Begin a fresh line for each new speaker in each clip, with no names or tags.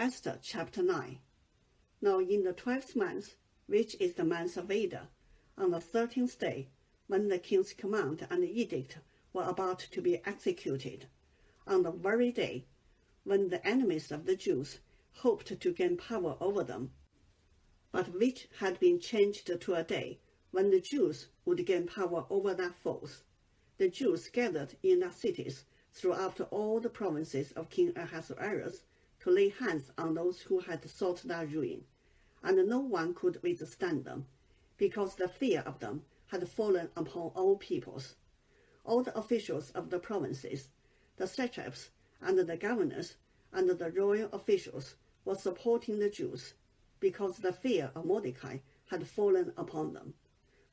Esther chapter 9. Now in the 12th month, which is the month of Adar, on the 13th day, when the king's command and edict were about to be executed, on the very day when the enemies of the Jews hoped to gain power over them, but which had been changed to a day when the Jews would gain power over their foes, the Jews gathered in their cities throughout all the provinces of King Ahasuerus to lay hands on those who had sought their ruin, and no one could withstand them, because the fear of them had fallen upon all peoples. All the officials of the provinces, the satraps and the governors and the royal officials were supporting the Jews, because the fear of Mordecai had fallen upon them.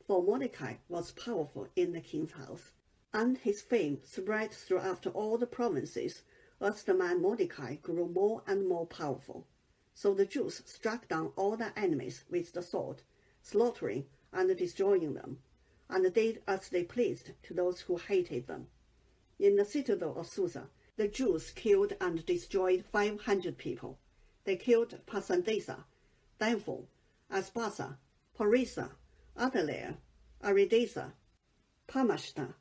For Mordecai was powerful in the king's house, and his fame spread throughout all the provinces as the man Mordecai grew more and more powerful. So the Jews struck down all their enemies with the sword, slaughtering and destroying them, and did as they pleased to those who hated them. In the citadel of Susa, the Jews killed and destroyed 500 people. They killed Pasandesa, Danphon, Aspasa, Parisa, Adaliah, Aridasa, Pamashta,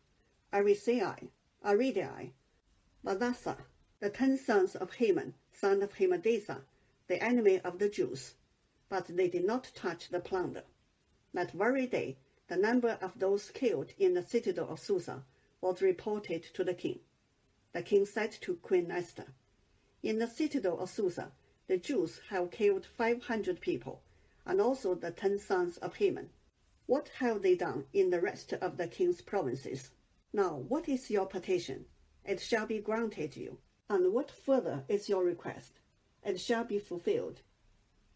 Arisai, Aridai, Badasa, the 10 sons of Haman, son of Hamedasa, the enemy of the Jews. But they did not touch the plunder. That very day, the number of those killed in the citadel of Susa was reported to the king. The king said to Queen Esther, "In the citadel of Susa, the Jews have killed 500 people, and also the 10 sons of Haman. What have they done in the rest of the king's provinces? Now, what is your petition? It shall be granted you. And what further is your request? It shall be fulfilled."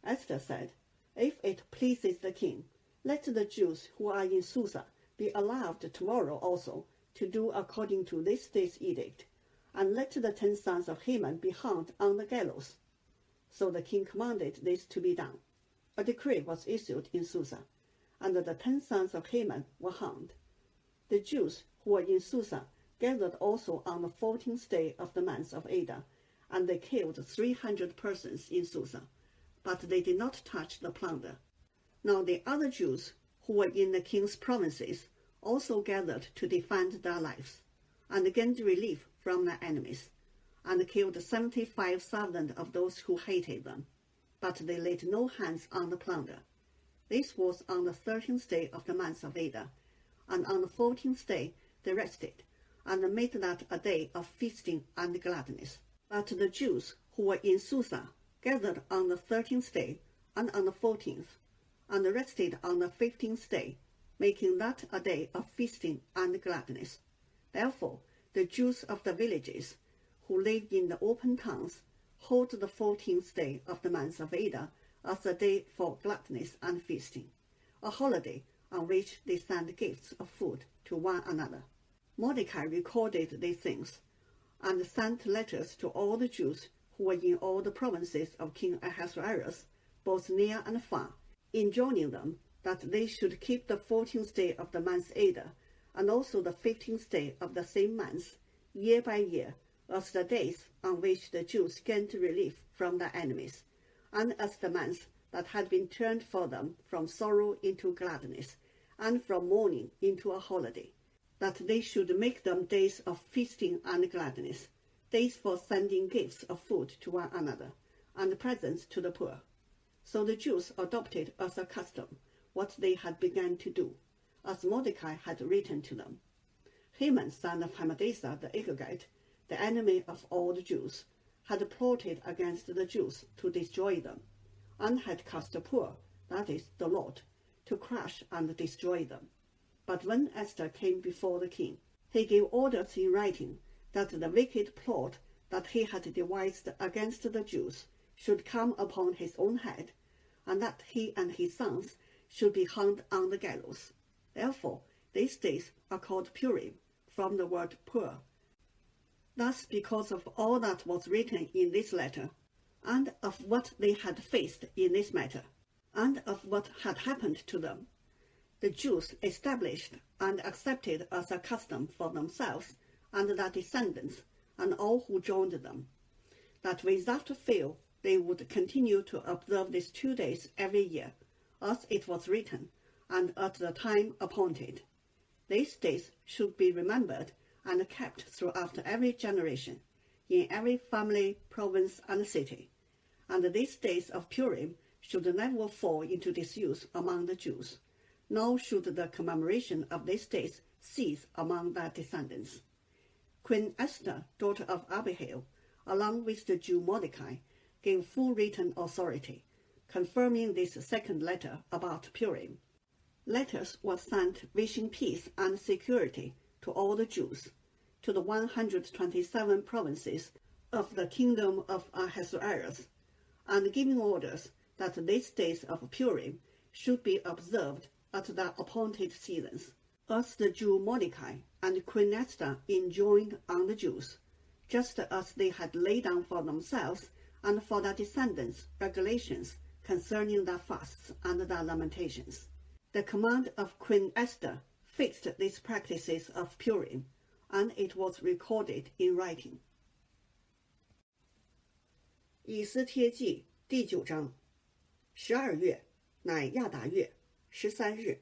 Esther said, "If it pleases the king, let the Jews who are in Susa be allowed tomorrow also to do according to this day's edict, and let the 10 sons of Haman be hanged on the gallows." So the king commanded this to be done. A decree was issued in Susa, and the 10 sons of Haman were hanged. The Jews who were in Susa gathered also on the 14th day of the month of Adar, and they killed 300 persons in Susa, but they did not touch the plunder. Now the other Jews who were in the king's provinces also gathered to defend their lives, and gained relief from their enemies, and killed 75,000 of those who hated them, but they laid no hands on the plunder. This was on the 13th day of the month of Adar, and on the 14th day they rested, and made that a day of feasting and gladness. But the Jews who were in Susa gathered on the 13th day and on the 14th, and rested on the 15th day, making that a day of feasting and gladness. Therefore the Jews of the villages who lived in the open towns hold the 14th day of the month of Adar as a day for gladness and feasting, a holiday on which they send gifts of food to one another. Mordecai recorded these things, and sent letters to all the Jews who were in all the provinces of King Ahasuerus, both near and far, enjoining them that they should keep the 14th day of the month Adar, and also the 15th day of the same month, year by year, as the days on which the Jews gained relief from their enemies, and as the months that had been turned for them from sorrow into gladness, and from mourning into a holiday, that they should make them days of feasting and gladness, days for sending gifts of food to one another, and presents to the poor. So the Jews adopted as a custom what they had begun to do, as Mordecai had written to them. Haman, son of Hamedasa the Agagite, the enemy of all the Jews, had plotted against the Jews to destroy them, and had cast Pur, that is, the Lord, to crush and destroy them. But when Esther came before the king, he gave orders in writing that the wicked plot that he had devised against the Jews should come upon his own head, and that he and his sons should be hanged on the gallows. Therefore these days are called Purim, from the word Pur. Thus, because of all that was written in this letter, and of what they had faced in this matter, and of what had happened to them, the Jews established and accepted as a custom for themselves and their descendants and all who joined them, that without fail they would continue to observe these 2 days every year, as it was written, and at the time appointed. These days should be remembered and kept throughout every generation, in every family, province, and city. And these days of Purim should never fall into disuse among the Jews, nor should the commemoration of these days cease among their descendants. Queen Esther, daughter of Abihail, along with the Jew Mordecai, gave full written authority, confirming this second letter about Purim. Letters were sent wishing peace and security to all the Jews, to the 127 provinces of the kingdom of Ahasuerus, and giving orders that these days of Purim should be observed at their appointed seasons, as the Jew Mordecai and Queen Esther enjoined on the Jews, just as they had laid down for themselves and for their descendants regulations concerning their fasts and their lamentations. The command of Queen Esther fixed these practices of Purim, and it was recorded in writing. 以斯帖记第9章，12月，乃亚达月13日，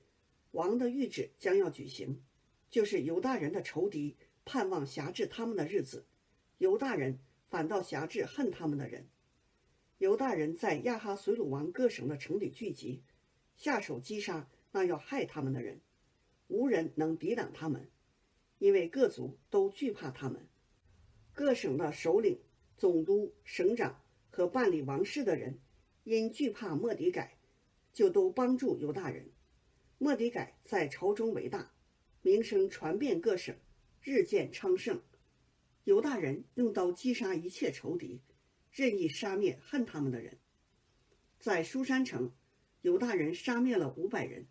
王的谕旨将要举行，就是犹大人的仇敌盼望辖制他们的日子，犹大人反倒辖制恨他们的人。犹大人在亚哈随鲁王各省的城里聚集，下手击杀那要害他们的人，无人能抵挡他们，因为各族都惧怕他们。各省的首领、总督、省长和办理王事的人，因惧怕末底改，就都帮助犹大人。末底改在朝中为大，名声传遍各省，日渐昌盛。犹大人用刀击杀一切仇敌，任意杀灭恨他们的人。在书珊城，犹大人杀灭了500人，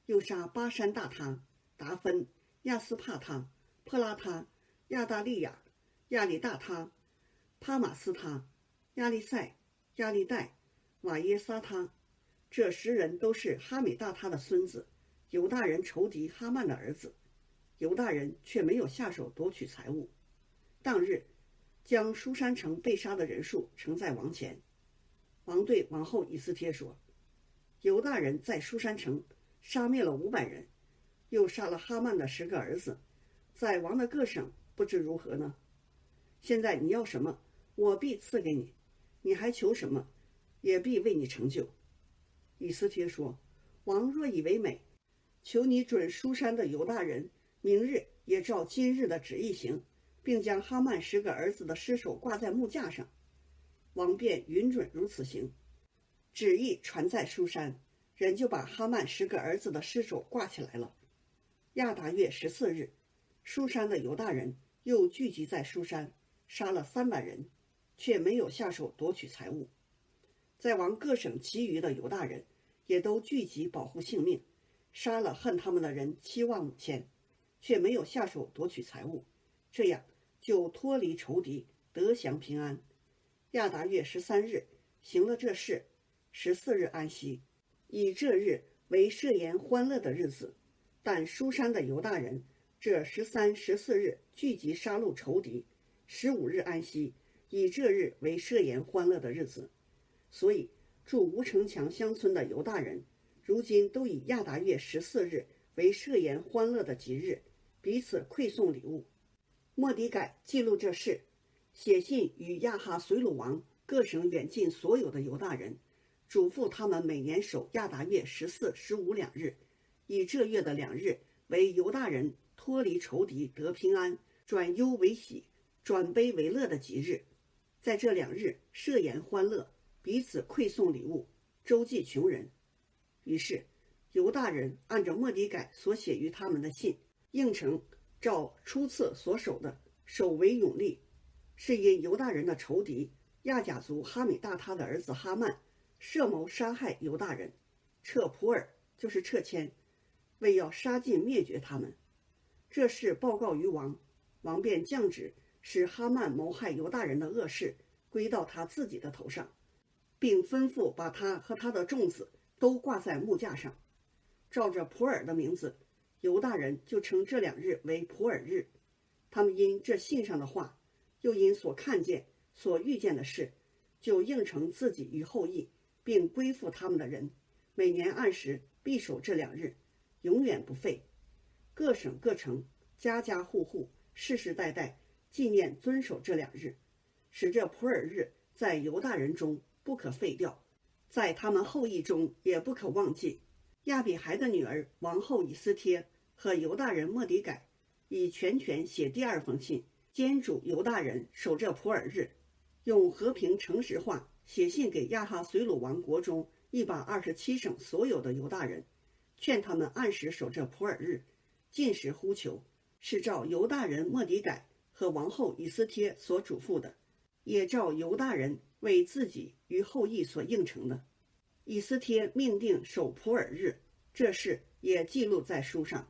又杀巴山大他、达芬、亚斯帕他、珀拉他、亚大利亚、亚里大他、帕马斯他、亚利塞、亚利代、瓦耶撒他。这10人都是哈米大他的孙子，犹大人仇敌哈曼的儿子。犹大人却没有下手夺取财物。当日，将书珊城被杀的人数呈在王前。王对王后以斯帖说：“犹大人在书珊城杀灭了500人，又杀了哈曼的10个儿子，在王的各省不知如何呢？现在你要什么，我必赐给你；你还求什么，也必为你成就。”以斯帖说：“王若以为美，求你准书珊的犹大人明日也照今日的旨意行，并将哈曼10个儿子的尸首挂在木架上。”王便允准如此行。旨意传在书珊，人就把哈曼10个儿子的尸首挂起来了。亚达月14日，书珊的犹大人又聚集在书珊，杀了300人，却没有下手夺取财物。在王各省其余的犹大人也都聚集保护性命，杀了恨他们的人7万5千，却没有下手夺取财物，这样就脱离仇敌，得享平安。亚达月13日行了这事，14日安息，以这日为设筵欢乐的日子。但书珊的犹大人这13、14日聚集杀戮仇敌，15日安息，以这日为设筵欢乐的日子。所以住无城墙乡村的犹大人，如今都以亚达月14日为设筵欢乐的吉日，彼此馈送礼物。末底改记录这事，写信与亚哈随鲁王各省远近所有的犹大人，嘱咐他们每年守亚达月14、15两日，以这月的2日为犹大人脱离仇敌得平安，转忧为喜，转悲为乐的吉日。在这2日设筵欢乐，彼此馈送礼物，周济穷人。于是犹大人按照末底改所写于他们的信，应承照初次所守的，守为永立。是因犹大人的仇敌亚甲族哈米大他的儿子哈曼设谋杀害犹大人，撤普尔就是撤迁，为要杀尽灭绝他们。这事报告于王，王便降旨使哈曼谋害犹大人的恶事归到他自己的头上，并吩咐把他和他的众子都挂在木架上。照着普尔的名字，犹大人就称这2日为普尔日。他们因这信上的话，又因所看见、所遇见的事，就应承自己与后裔，并归附他们的人，每年按时必守这2日，永远不废。各省各城，家家户户，世世代代纪念遵守这2日，使这普尔日在犹大人中不可废掉，在他们后裔中也不可忘记。亚比孩的女儿王后以斯帖和犹大人末底改以全权写第2封信，监主犹大人守这普尔日，用和平诚实话写信给亚哈随鲁王国中127省所有的犹大人，劝他们按时守这普尔日，禁食呼求，是照犹大人末底改和王后以斯帖所嘱咐的，也照犹大人为自己与后裔所应承的。以斯帖命定守普尔日，这事也记录在书上。